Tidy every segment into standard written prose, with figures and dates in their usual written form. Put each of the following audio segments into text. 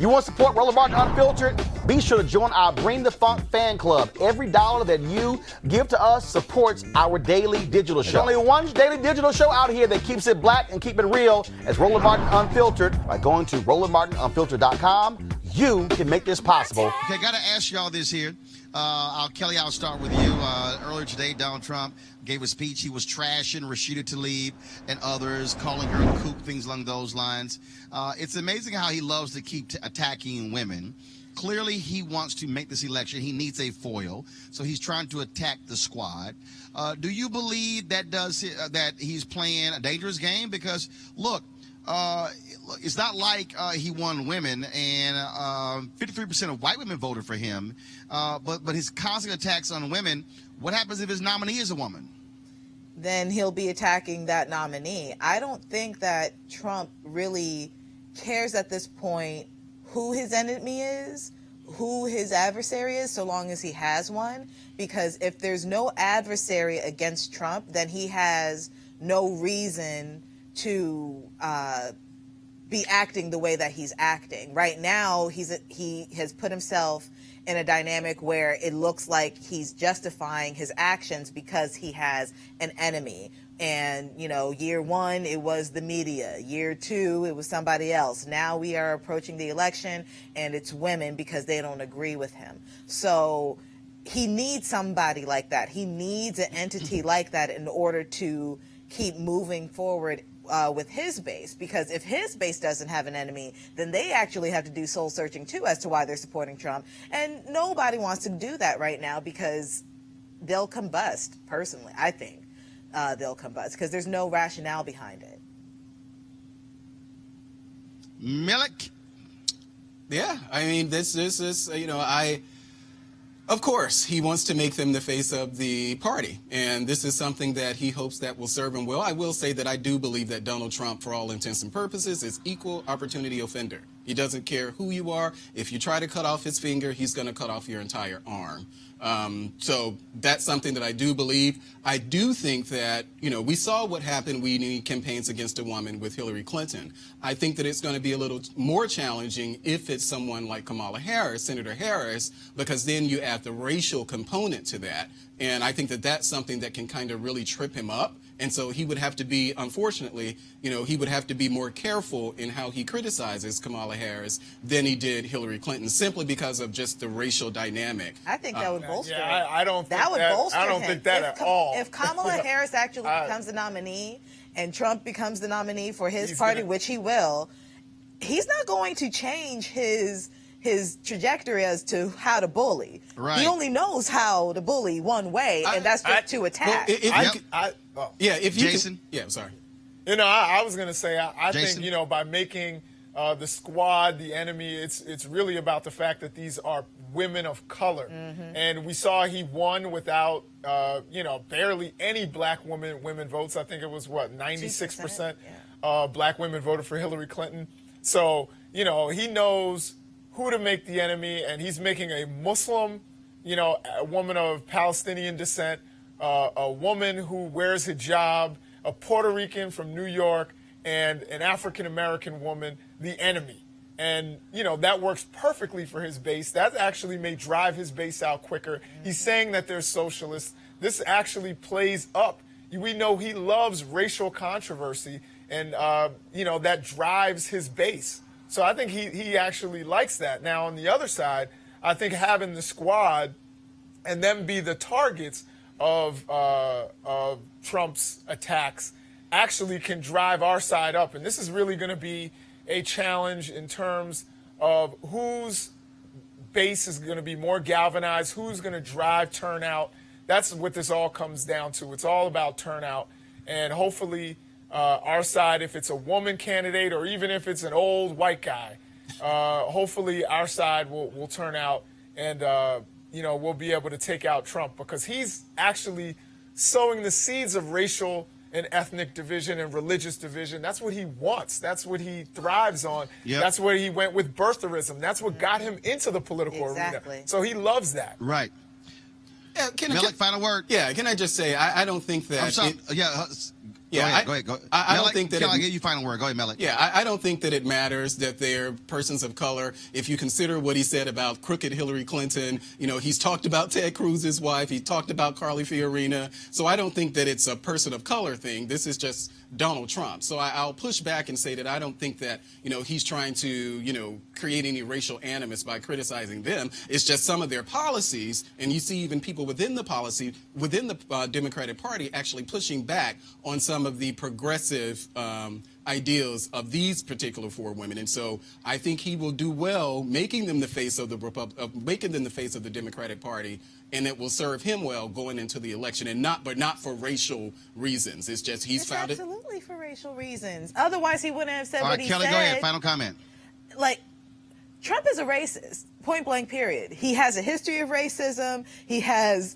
You want to support Roland Martin Unfiltered? Be sure to join our Bring the Funk fan club. Every dollar that you give to us supports our daily digital show. There's only one daily digital show out here that keeps it black and keep it real as Roland Martin Unfiltered. By going to RolandMartinUnfiltered.com, you can make this possible. Okay, got to ask y'all this here. Kelly, I'll start with you. Earlier today, Donald Trump gave a speech. He was trashing Rashida Tlaib and others, calling her a kook, things along those lines. It's amazing how he loves to keep attacking women. Clearly, he wants to make this election. He needs a foil, so he's trying to attack the squad. Do you believe that he's playing a dangerous game? Because, look, it's not like he won women, and 53% of white women voted for him. But his constant attacks on women, what happens if his nominee is a woman? Then he'll be attacking that nominee. I don't think that Trump really cares at this point who his enemy is, who his adversary is, so long as he has one. Because if there's no adversary against Trump, then he has no reason to be acting the way that he's acting. Right now, he has put himself in a dynamic where it looks like he's justifying his actions because he has an enemy. And, you know, year one, it was the media. Year two, it was somebody else. Now we are approaching the election, and it's women because they don't agree with him. So he needs somebody like that. He needs an entity like that in order to keep moving forward with his base, because if his base doesn't have an enemy, then they actually have to do soul searching too as to why they're supporting Trump. And nobody wants to do that right now because they'll combust. Personally, I think they'll combust because there's no rationale behind it. Milik? Yeah, I mean, this is, of course, he wants to make them the face of the party, and this is something that he hopes that will serve him well. I will say that I do believe that Donald Trump, for all intents and purposes, is equal opportunity offender. He doesn't care who you are. If you try to cut off his finger, he's going to cut off your entire arm. So that's something that I do believe. I do think that, we saw what happened when he campaigns against a woman with Hillary Clinton. I think that it's going to be a little more challenging if it's someone like Kamala Harris, Senator Harris, because then you add the racial component to that. And I think that that's something that can kind of really trip him up. And so he would have to be, unfortunately, he would have to be more careful in how he criticizes Kamala Harris than he did Hillary Clinton, simply because of just the racial dynamic. I think that would bolster yeah, it. I don't think that would bolster I don't him. think that at all. If Kamala Harris actually becomes the nominee and Trump becomes the nominee for his party, which he will, he's not going to change his trajectory as to how to bully. Right. He only knows how to bully one way, and that's just to attack. If you Jason? I'm sorry. I was going to say, I Jason? think, by making the squad the enemy, it's really about the fact that these are women of color. Mm-hmm. And we saw he won without, barely any black women votes. I think it was, 96% black women voted for Hillary Clinton. So, he knows who to make the enemy, and he's making a Muslim, a woman of Palestinian descent, a woman who wears hijab, a Puerto Rican from New York, and an African-American woman, the enemy. And, that works perfectly for his base. That actually may drive his base out quicker. He's saying that they're socialists. This actually plays up. We know he loves racial controversy, and, that drives his base. So I think he actually likes that. Now, on the other side, I think having the squad and them be the targets of Trump's attacks actually can drive our side up. And this is really going to be a challenge in terms of whose base is going to be more galvanized, who's going to drive turnout. That's what this all comes down to. It's all about turnout. And hopefully our side, if it's a woman candidate or even if it's an old white guy, hopefully our side will turn out and, we'll be able to take out Trump, because he's actually sowing the seeds of racial and ethnic division and religious division. That's what he wants. That's what he thrives on. Yep. That's where he went with birtherism. That's what got him into the political arena. So he loves that. Right. Yeah, Milik, final word. Yeah, can I just say, I don't think that... I'm sorry. Yeah, Go ahead. I don't Melek, think that Kelly, I'll give you final word. Go ahead, Melek. Yeah, I don't think that it matters that they're persons of color. If you consider what he said about crooked Hillary Clinton, he's talked about Ted Cruz's wife. He talked about Carly Fiorina. So I don't think that it's a person of color thing. This is just Donald Trump. So I'll push back and say that I don't think that, he's trying to, create any racial animus by criticizing them. It's just some of their policies. And you see even people within the policy, within the Democratic Party actually pushing back on some of the progressive ideals of these particular four women. And so I think he will do well making them the face of the Democratic Party, and it will serve him well going into the election, and not for racial reasons. It's just he's found it absolutely for racial reasons. Otherwise, he wouldn't have said All what right, he Kelly, said. go ahead. Final comment. Like, Trump is a racist, point blank, period. He has a history of racism. He has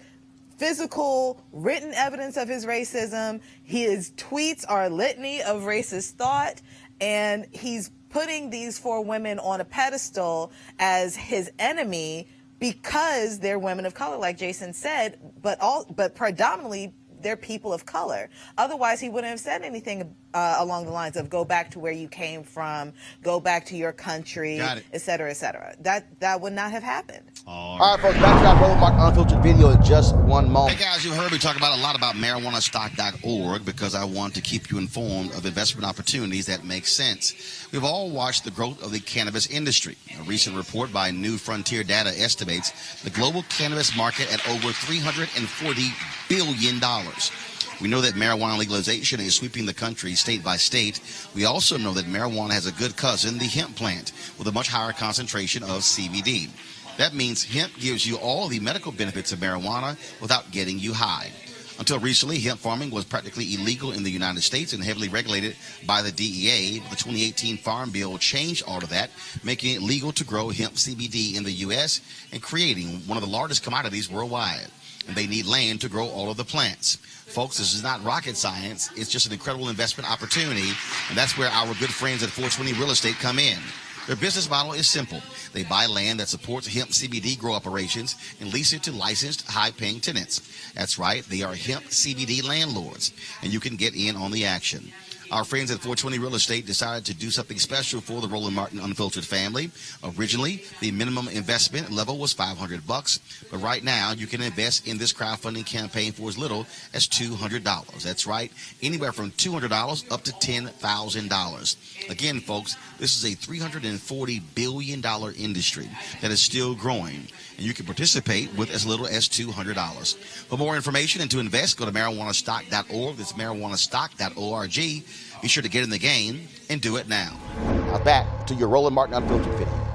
physical, written evidence of his racism. His tweets are a litany of racist thought, and he's putting these four women on a pedestal as his enemy because they're women of color, like Jason said, but predominantly they're people of color. Otherwise, he wouldn't have said anything along the lines of go back to where you came from, go back to your country, et cetera, et cetera. That would not have happened. All right, folks, back to our Roland Martin Unfiltered video in just one moment. Hey guys, you heard me talk a lot about marijuanastock.org because I want to keep you informed of investment opportunities that make sense. We've all watched the growth of the cannabis industry. A recent report by New Frontier Data estimates the global cannabis market at over $340 billion. We know that marijuana legalization is sweeping the country state by state. We also know that marijuana has a good cousin, the hemp plant, with a much higher concentration of CBD. That means hemp gives you all the medical benefits of marijuana without getting you high. Until recently, hemp farming was practically illegal in the United States and heavily regulated by the DEA. The 2018 Farm Bill changed all of that, making it legal to grow hemp CBD in the U.S. and creating one of the largest commodities worldwide. And they need land to grow all of the plants. Folks, this is not rocket science. It's just an incredible investment opportunity, and that's where our good friends at 420 Real Estate come in. Their business model is simple. They buy land that supports hemp CBD grow operations and lease it to licensed, high-paying tenants. That's right, they are hemp CBD landlords, and you can get in on the action. Our friends at 420 Real Estate decided to do something special for the Roland Martin Unfiltered family. Originally, the minimum investment level was $500, but right now you can invest in this crowdfunding campaign for as little as $200. That's right, anywhere from $200 up to $10,000. Again, folks, this is a $340 billion industry that is still growing, and you can participate with as little as $200. For more information and to invest, go to marijuanastock.org. That's marijuanastock.org. Be sure to get in the game and do it now. Now back to your Roland Martin Unfiltered video.